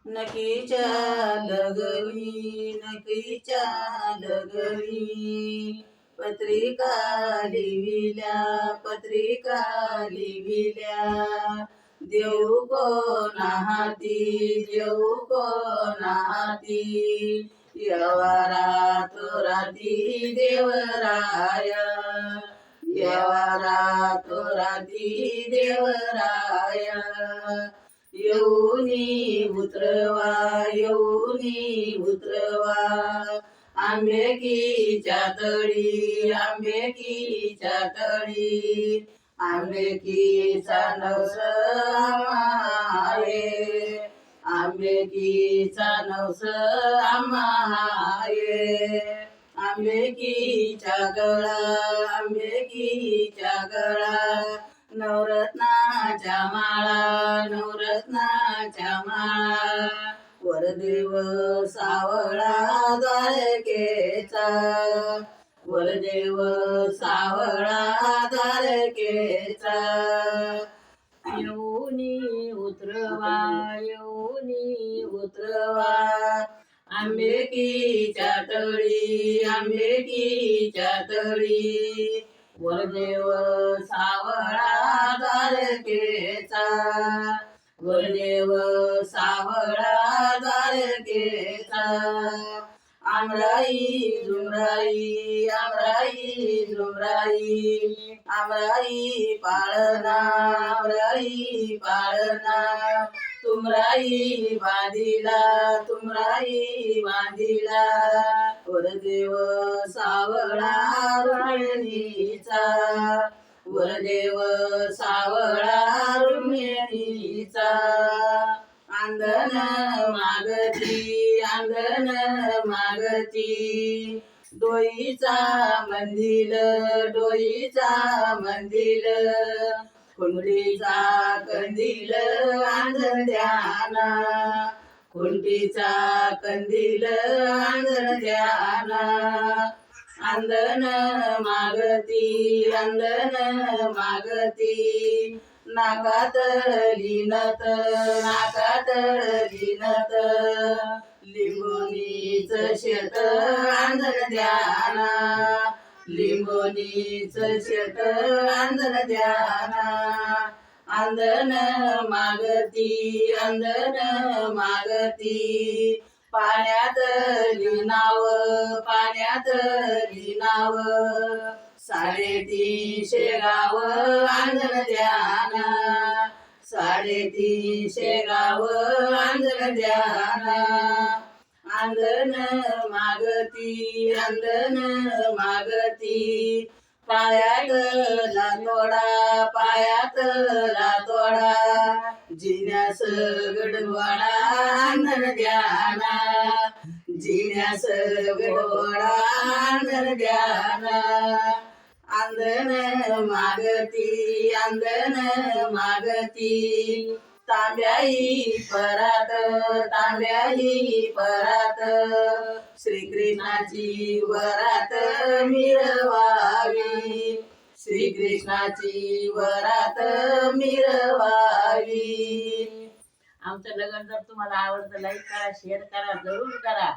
नकीच्या लगनी नकीच्या लगनी पत्रिका लिहिल्या देऊ कोणा हाती देऊ कोणा हाती यवारात राती देवराया यवारात राती देवराया येऊनी उतरवा आंबेकीच्या तळी आंबेकीचा नवस आम्हाये आंबेकीचा नवस आम्हाये आंबेकीच्या गळा नवरत्नाच्या माळा वरदेव सावळा द्वारकेचा वरदेव सावळा द्वारकेचा येऊनी उतरवा आंबेकीच्या तळी वरदेव सावळा द्वारकेचा वरदेव सावळा द्वारकेचा आमराई झुमराई पाळना तुमराई बांधिला वरदेव सावळा रुक्मिणीचा वरदेव सावळा रुक्मिणीचा आंगण मागती डोईचा मंदिल कुंडीचा कंदील आंगण ध्याना कुंडीचा कंदील आंगण ध्याना अंदन मागती नाकात लिनत लिंबोनीच शेत आंधन ध्याना लिंबोनीच शेत आंधन ध्याना अंदन मागती पाण्यात लिनाव 350 गाव आंधन ध्याना 350 गाव आंधन ध्याना अंधन मागती पायात लातोडा जिन्यास गडवाडा आंधन ध्याना जिन्यास गडवाडा आंधन ध्याना अंधन मागती तांब्याई परात श्रीकृष्णाची वरात मिरवावी आमचं लगन जर तुम्हाला आवडतं लाईक करा शेअर करा जरूर करा.